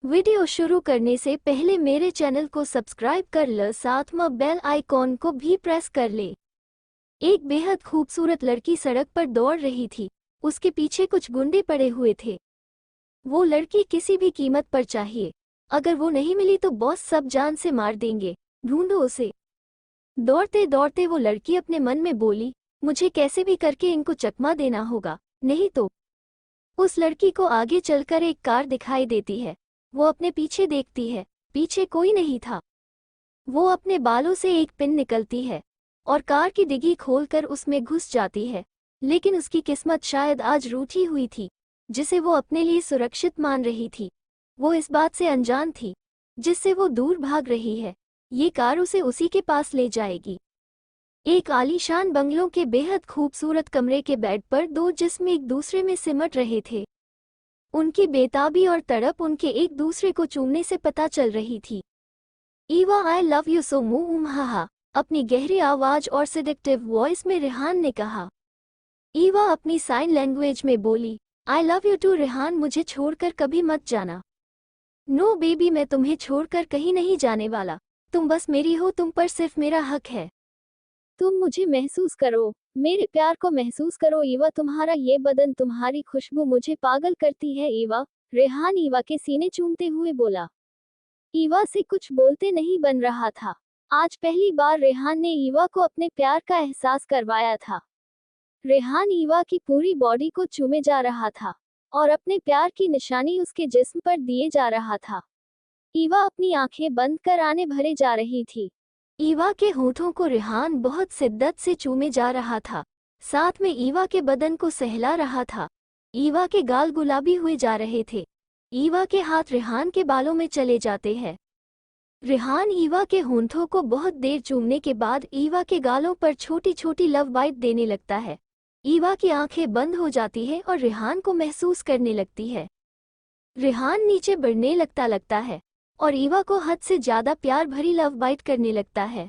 Video शुरू करने से पहले मेरे चैनल को सब्सक्राइब कर ल, साथ में बेल आइकॉन को भी प्रेस कर ले। एक बेहद खूबसूरत लड़की सड़क पर दौड़ रही थी। उसके पीछे कुछ गुंडे पड़े हुए थे। वो लड़की किसी भी कीमत पर चाहिए। अगर वो नहीं मिली तो बॉस सब जान से मार देंगे। ढूंढो उसे। दौड़ते दौड़ते वो लड़की अपने मन में बोली, मुझे कैसे भी करके इनको चकमा देना होगा, नहीं तो। उस लड़की को आगे चलकर एक कार दिखाई देती है। वो अपने पीछे देखती है। पीछे कोई नहीं था। वो अपने बालों से एक पिन निकलती है और कार की डिग्गी खोलकर उसमें घुस जाती है। लेकिन उसकी किस्मत शायद आज रूठी हुई थी, जिसे वो अपने लिए सुरक्षित मान रही थी। वो इस बात से अनजान थी, जिससे वो दूर भाग रही है। ये कार उसे उसी के पास ले जाएगी। एक आलीशान बंगलों के बेहद खूबसूरत कमरे के बेड पर दो जिस्म एक दूसरे में सिमट रहे थे। उनकी बेताबी और तड़प उनके एक दूसरे को चूमने से पता चल रही थी। ईवा, आई लव यू सो मुहा, अपनी गहरी आवाज और सेडेक्टिव वॉइस में रेहान ने कहा। ईवा अपनी साइन लैंग्वेज में बोली, I love you too Rehan, मुझे छोड़कर कभी मत जाना। नो बेबी, मैं तुम्हें छोड़कर कहीं नहीं जाने वाला। तुम बस मेरी हो, तुम पर सिर्फ मेरा हक है। तुम मुझे महसूस करो, मेरे प्यार को महसूस करो ईवा, तुम्हारा ये बदन, तुम्हारी खुशबू मुझे पागल करती है ईवा। रेहान ईवा के सीने चूमते हुए बोला। ईवा से कुछ बोलते नहीं बन रहा था। आज पहली बार रेहान ने ईवा को अपने प्यार का एहसास करवाया था। रेहान ईवा की पूरी बॉडी को चूमे जा रहा था और अपने प्यार की निशानी उसके जिस्म पर दिए जा रहा था। ईवा अपनी आंखें बंद कर आने भरे जा रही थी। ईवा के होठों को रेहान बहुत शिद्दत से चूमे जा रहा था, साथ में ईवा के बदन को सहला रहा था। ईवा के गाल गुलाबी हुए जा रहे थे। ईवा के हाथ रेहान के बालों में चले जाते हैं। रेहान ईवा के होंठों को बहुत देर चूमने के बाद ईवा के गालों पर छोटी छोटी लव बाइट देने लगता है। ईवा की आंखें बंद हो जाती है और रेहान को महसूस करने लगती है। रेहान नीचे बढ़ने लगता है और ईवा को हद से ज्यादा प्यार भरी लव बाइट करने लगता है।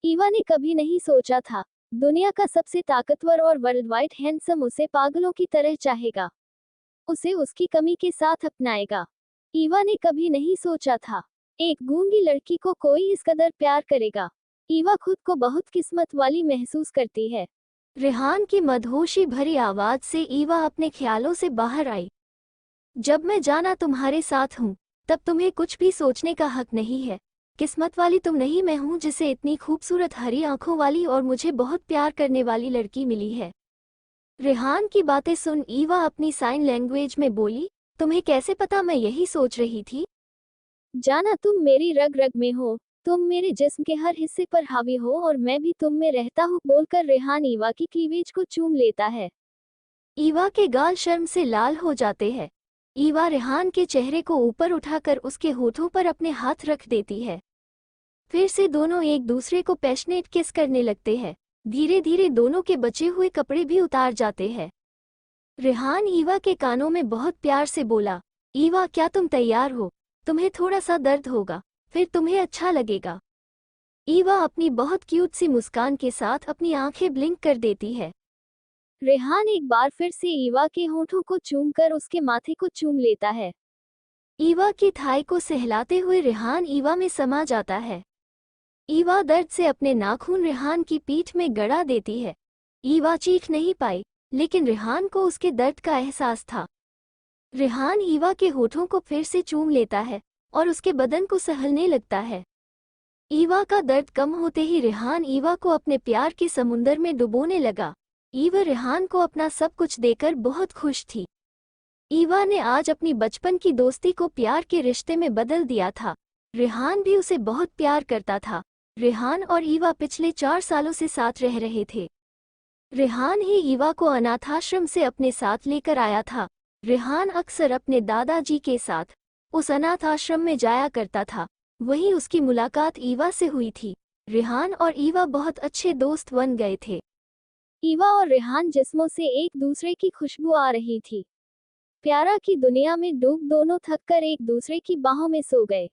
ईवा ने कभी नहीं सोचा था दुनिया का सबसे ताकतवर और वर्ल्ड वाइड हैंडसम उसे पागलों की तरह चाहेगा, उसे उसकी कमी के साथ अपनाएगा। ईवा ने कभी नहीं सोचा था एक गूंगी लड़की को कोई इस कदर प्यार करेगा। ईवा खुद को बहुत किस्मत वाली महसूस करती है। रेहान की मदहोशी भरी आवाज से ईवा अपने ख्यालों से बाहर आई। जब मैं जाना तुम्हारे साथ हूँ, तब तुम्हें कुछ भी सोचने का हक नहीं है। किस्मत वाली तुम नहीं, मैं हूँ जिसे इतनी खूबसूरत हरी आंखों वाली और मुझे बहुत प्यार करने वाली लड़की मिली है। रेहान की बातें सुन ईवा अपनी साइन लैंग्वेज में बोली, तुम्हें कैसे पता मैं यही सोच रही थी? जाना, तुम मेरी रग रग में हो, तुम मेरे जिस्म के हर हिस्से पर हावी हो और मैं भी तुम में रहता हूँ, बोलकर रेहान ईवा की क्लीवेज को चूम लेता है। ईवा के गाल शर्म से लाल हो जाते हैं। ईवा रेहान के चेहरे को ऊपर उठाकर उसके होठों पर अपने हाथ रख देती है। फिर से दोनों एक दूसरे को पैशनेट किस करने लगते हैं। धीरे धीरे दोनों के बचे हुए कपड़े भी उतार जाते हैं। रेहान ईवा के कानों में बहुत प्यार से बोला, ईवा, क्या तुम तैयार हो? तुम्हें थोड़ा सा दर्द होगा, फिर तुम्हें अच्छा लगेगा। ईवा अपनी बहुत क्यूट सी मुस्कान के साथ अपनी आंखें ब्लिंक कर देती है। रेहान एक बार फिर से ईवा के होठों को चूमकर उसके माथे को चूम लेता है। ईवा की थाई को सहलाते हुए रेहान ईवा में समा जाता है। ईवा दर्द से अपने नाखून रेहान की पीठ में गड़ा देती है। ईवा चीख नहीं पाई, लेकिन रेहान को उसके दर्द का एहसास था। रेहान ईवा के होठों को फिर से चूम लेता है और उसके बदन को सहलने लगता है। ईवा का दर्द कम होते ही रेहान ईवा को अपने प्यार के समुंदर में डुबोने लगा। ईवा रेहान को अपना सब कुछ देकर बहुत खुश थी। ईवा ने आज अपनी बचपन की दोस्ती को प्यार के रिश्ते में बदल दिया था। रेहान भी उसे बहुत प्यार करता था। रेहान और ईवा पिछले 4 सालों से साथ रह रहे थे। रेहान ही ईवा को अनाथाश्रम से अपने साथ लेकर आया था। रेहान अक्सर अपने दादाजी के साथ उस अनाथाश्रम में जाया करता था। वहीं उसकी मुलाकात ईवा से हुई थी। रेहान और ईवा बहुत अच्छे दोस्त बन गए थे। ईवा और रेहान जिस्मों से एक दूसरे की खुशबू आ रही थी। प्यारा की दुनिया में डूब दोनों थककर एक दूसरे की बाहों में सो गए।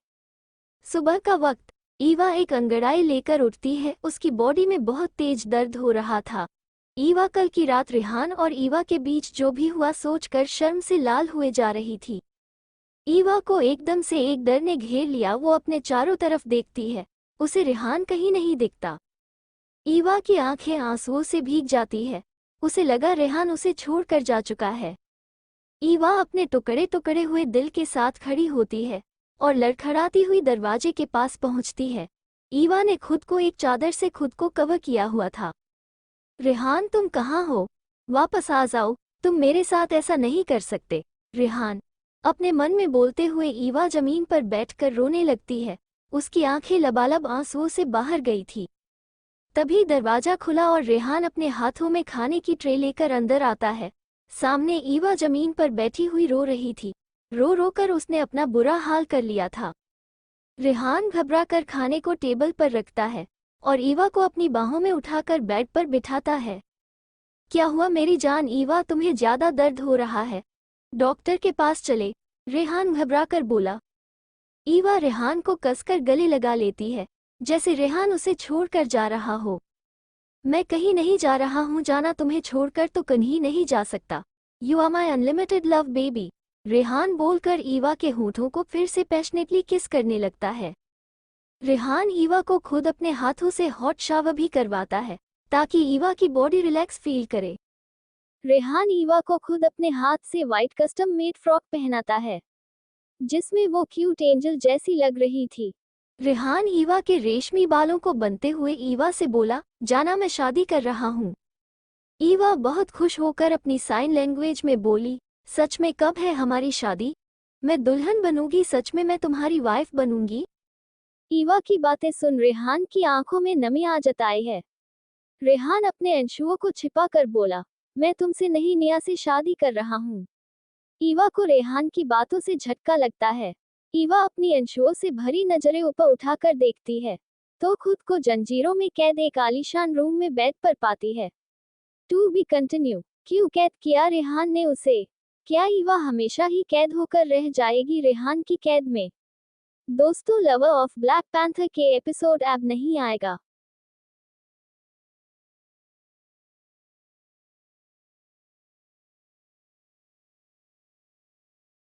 सुबह का वक्त, ईवा एक अंगड़ाई लेकर उठती है। उसकी बॉडी में बहुत तेज दर्द हो रहा था। ईवा कल की रात रेहान और ईवा के बीच जो भी हुआ सोचकर शर्म से लाल हुए जा रही थी। ईवा को एकदम से एक डर ने घेर लिया। वो अपने चारों तरफ देखती है, उसे रेहान कहीं नहीं दिखता। ईवा की आंखें आंसुओं से भीग जाती है। उसे लगा रेहान उसे छोड़कर जा चुका है। ईवा अपने टुकड़े टुकड़े हुए दिल के साथ खड़ी होती है और लड़खड़ाती हुई दरवाजे के पास पहुंचती है। ईवा ने खुद को एक चादर से खुद को कवर किया हुआ था। रेहान, तुम कहाँ हो? वापस आ जाओ, तुम मेरे साथ ऐसा नहीं कर सकते। रेहान अपने मन में बोलते हुए ईवा जमीन पर बैठकर रोने लगती है। उसकी आंखें लबालब आंसुओं से बाहर गई थी। तभी दरवाजा खुला और रेहान अपने हाथों में खाने की ट्रे लेकर अंदर आता है। सामने ईवा जमीन पर बैठी हुई रो रही थी। रो रो कर उसने अपना बुरा हाल कर लिया था। रेहान घबरा कर खाने को टेबल पर रखता है और ईवा को अपनी बाहों में उठाकर बेड पर बिठाता है। क्या हुआ मेरी जान ईवा, तुम्हें ज्यादा दर्द हो रहा है? डॉक्टर के पास चले, रेहान घबरा कर बोला। ईवा रेहान को कसकर गले लगा लेती है, जैसे रेहान उसे छोड़कर जा रहा हो। मैं कहीं नहीं जा रहा हूँ, जाना तुम्हें छोड़कर तो कहीं नहीं जा सकता। You are my unlimited love baby. Rehan बोलकर ईवा के होठों को फिर से पैशनेटली किस करने लगता है। रेहान ईवा को खुद अपने हाथों से हॉट शावर भी करवाता है ताकि ईवा की बॉडी रिलैक्स फील करे। रेहान ईवा को खुद अपने हाथ से वाइट कस्टम मेड फ्रॉक पहनाता है, जिसमें वो क्यूट एंजल जैसी लग रही थी। रेहान ईवा के रेशमी बालों को बनते हुए ईवा से बोला, जाना मैं शादी कर रहा हूँ। ईवा बहुत खुश होकर अपनी साइन लैंग्वेज में बोली, सच में कब है हमारी शादी? मैं दुल्हन बनूंगी, सच में मैं तुम्हारी वाइफ बनूंगी। ईवा की बातें सुन रेहान की आंखों में नमी आ जताई है। रेहान अपने अंशुओं को छिपा कर बोला, मैं तुमसे नहीं, निया से शादी कर रहा हूँ। ईवा को रेहान की बातों से झटका लगता है। ईवा अपनी अंशुओं से भरी नजरें ऊपर उठाकर देखती है तो खुद को जंजीरों में कैद एक आलीशान रूम में बेड पर पाती है। To be continue. क्यों कैद किया रेहान ने उसे? क्या ईवा हमेशा ही कैद होकर रह जाएगी रेहान की कैद में? दोस्तों, लवर ऑफ ब्लैक पैंथर के एपिसोड अब नहीं आएगा।